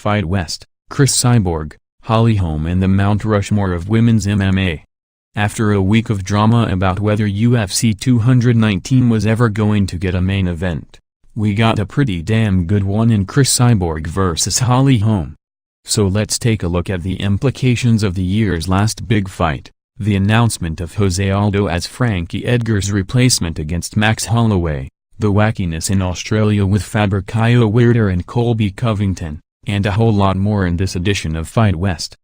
Fight West, Cris Cyborg, Holm and the Mount Rushmore of women's MMA. After a week of drama about whether UFC 219 was ever going to get a main event, we got a pretty damn good one in Cris Cyborg vs Holm. So let's take a look at the implications of the year's last big fight, the announcement of Jose Aldo as Frankie Edgar's replacement against Max Holloway, the wackiness in Australia with Fabricio Weirder and Colby Covington, and a whole lot more in this edition of Fight West.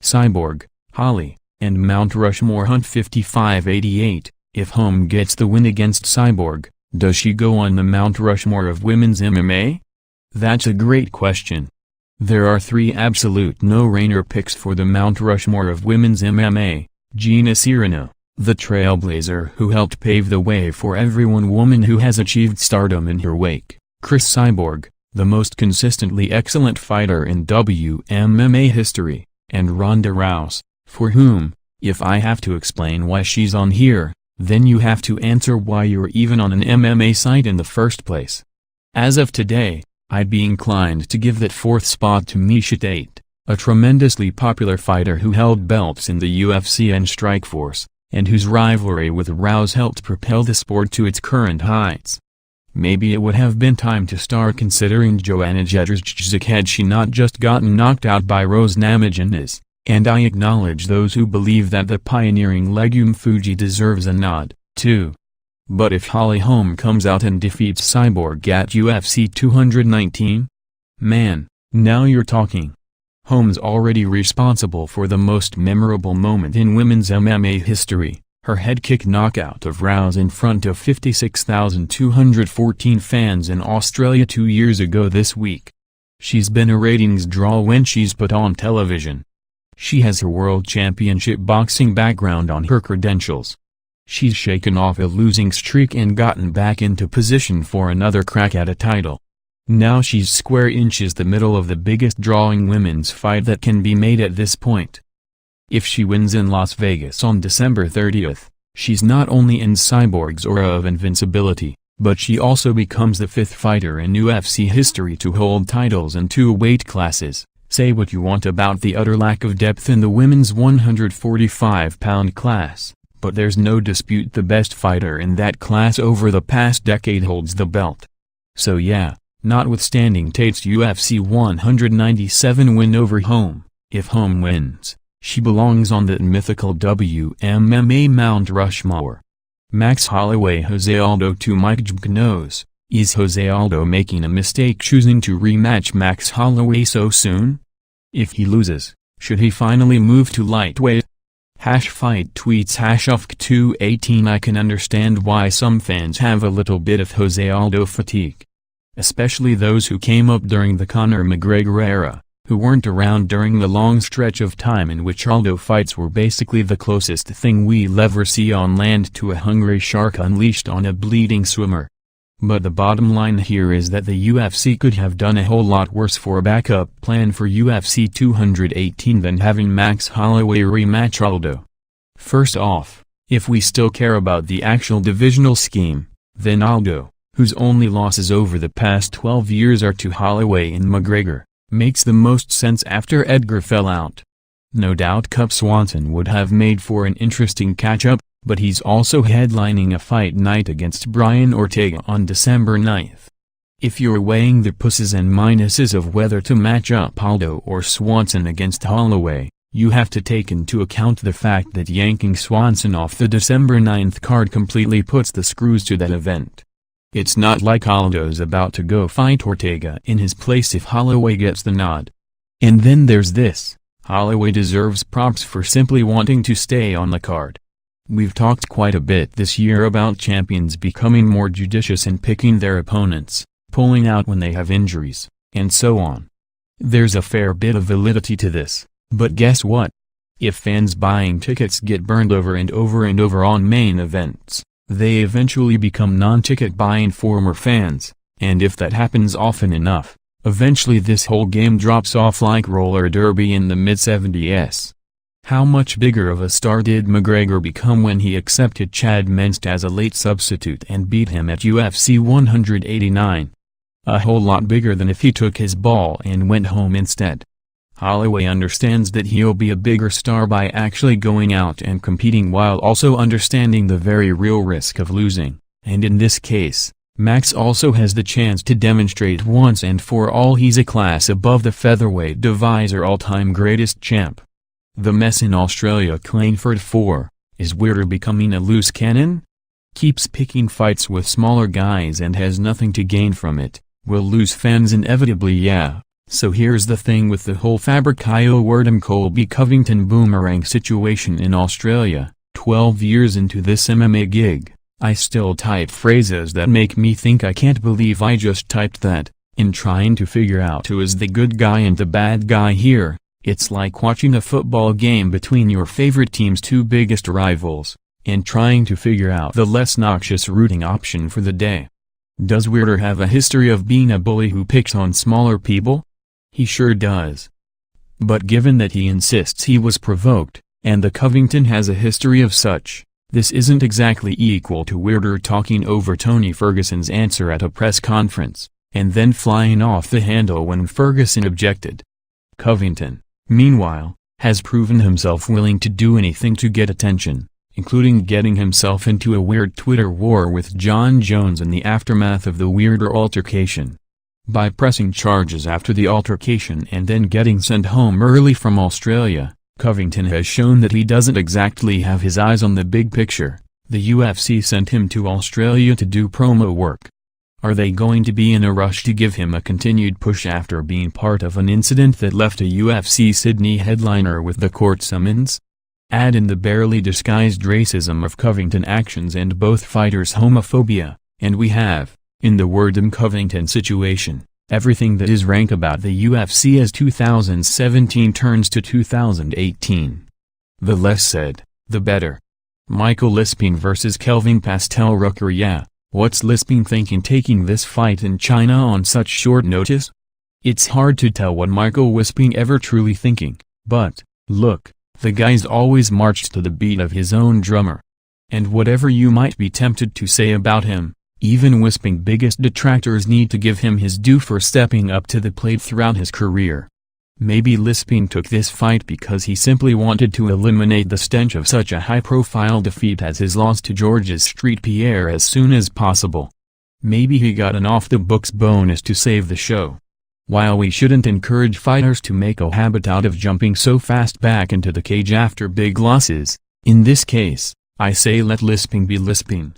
Cyborg, Holly, and Mount Rushmore hunt 55-88. If Holm gets the win against Cyborg, does she go on the Mount Rushmore of women's MMA? That's a great question. There are three absolute no-brainer picks for the Mount Rushmore of women's MMA. Gina Cyrano, the trailblazer who helped pave the way for every woman who has achieved stardom in her wake. Cris Cyborg, the most consistently excellent fighter in WMMA history, and Ronda Rouse, for whom, if I have to explain why she's on here, then you have to answer why you're even on an MMA site in the first place. As of today, I'd be inclined to give that fourth spot to Miesha Tate, a tremendously popular fighter who held belts in the UFC and Strikeforce, and whose rivalry with Rouse helped propel the sport to its current heights. Maybe it would have been time to start considering Joanna Jędrzejczyk had she not just gotten knocked out by Rose Namajunas, and I acknowledge those who believe that the pioneering legume Fuji deserves a nod, too. But if Holm comes out and defeats Cyborg at UFC 219? Man, now you're talking. Holm's already responsible for the most memorable moment in women's MMA history, her head kick knockout of Rouse in front of 56,214 fans in Australia 2 years ago this week. She's been a ratings draw when she's put on television. She has her World Championship boxing background on her credentials. She's shaken off a losing streak and gotten back into position for another crack at a title. Now she's square inches the middle of the biggest drawing women's fight that can be made at this point. If she wins in Las Vegas on December 30th, she's not only in Cyborg's aura of invincibility, but she also becomes the fifth fighter in UFC history to hold titles in two weight classes. Say what you want about the utter lack of depth in the women's 145-pound class, but there's no dispute the best fighter in that class over the past decade holds the belt. So yeah, notwithstanding Tate's UFC 197 win over Holm, if Holm wins, she belongs on that mythical WMMA Mount Rushmore. Max Holloway Jose Aldo to Mike knows, is Jose Aldo making a mistake choosing to rematch Max Holloway so soon? If he loses, should he finally move to lightweight? #fight tweets #UFK218 I can understand why some fans have a little bit of Jose Aldo fatigue. Especially those who came up during the Conor McGregor era, who weren't around during the long stretch of time in which Aldo fights were basically the closest thing we'll ever see on land to a hungry shark unleashed on a bleeding swimmer. But the bottom line here is that the UFC could have done a whole lot worse for a backup plan for UFC 218 than having Max Holloway rematch Aldo. First off, if we still care about the actual divisional scheme, then Aldo, whose only losses over the past 12 years are to Holloway and McGregor, makes the most sense after Edgar fell out. No doubt Cub Swanson would have made for an interesting catch-up, but he's also headlining a fight night against Brian Ortega on December 9th. If you're weighing the pluses and minuses of whether to match up Aldo or Swanson against Holloway, you have to take into account the fact that yanking Swanson off the December 9th card completely puts the screws to that event. It's not like Aldo's about to go fight Ortega in his place if Holloway gets the nod. And then there's this, Holloway deserves props for simply wanting to stay on the card. We've talked quite a bit this year about champions becoming more judicious in picking their opponents, pulling out when they have injuries, and so on. There's a fair bit of validity to this, but guess what? If fans buying tickets get burned over and over and over on main events, they eventually become non-ticket buying former fans, and if that happens often enough, eventually this whole game drops off like roller derby in the mid-70s. How much bigger of a star did McGregor become when he accepted Chad Menst as a late substitute and beat him at UFC 189? A whole lot bigger than if he took his ball and went home instead. Holloway understands that he'll be a bigger star by actually going out and competing while also understanding the very real risk of losing, and in this case, Max also has the chance to demonstrate once and for all he's a class above the featherweight divisor all-time greatest champ. The mess in Australia Clangford 4, is Weirder becoming a loose cannon? Keeps picking fights with smaller guys and has nothing to gain from it, will lose fans inevitably, yeah. So here's the thing with the whole Fabricio Weird and Colby Covington boomerang situation in Australia. 12 years into this MMA gig, I still type phrases that make me think I can't believe I just typed that. In trying to figure out who is the good guy and the bad guy here, it's like watching a football game between your favorite team's two biggest rivals, and trying to figure out the less noxious rooting option for the day. Does Weirder have a history of being a bully who picks on smaller people? He sure does. But given that he insists he was provoked, and the Covington has a history of such, this isn't exactly equal to Weirder talking over Tony Ferguson's answer at a press conference, and then flying off the handle when Ferguson objected. Covington, meanwhile, has proven himself willing to do anything to get attention, including getting himself into a weird Twitter war with John Jones in the aftermath of the Weirder altercation. By pressing charges after the altercation and then getting sent home early from Australia, Covington has shown that he doesn't exactly have his eyes on the big picture. The UFC sent him to Australia to do promo work. Are they going to be in a rush to give him a continued push after being part of an incident that left a UFC Sydney headliner with the court summons? Add in the barely disguised racism of Covington actions and both fighters' homophobia, and we have, in the Weird and Covington situation, everything that is rank about the UFC as 2017 turns to 2018. The less said, the better. Michael Bisping vs. Kelvin Pastel-Rucker. Yeah, what's Bisping thinking taking this fight in China on such short notice? It's hard to tell what Michael Bisping ever truly thinking, but, look, the guy's always marched to the beat of his own drummer. And whatever you might be tempted to say about him, even Bisping's biggest detractors need to give him his due for stepping up to the plate throughout his career. Maybe Bisping took this fight because he simply wanted to eliminate the stench of such a high-profile defeat as his loss to Georges St-Pierre as soon as possible. Maybe he got an off-the-books bonus to save the show. While we shouldn't encourage fighters to make a habit out of jumping so fast back into the cage after big losses, in this case, I say let Bisping be Bisping.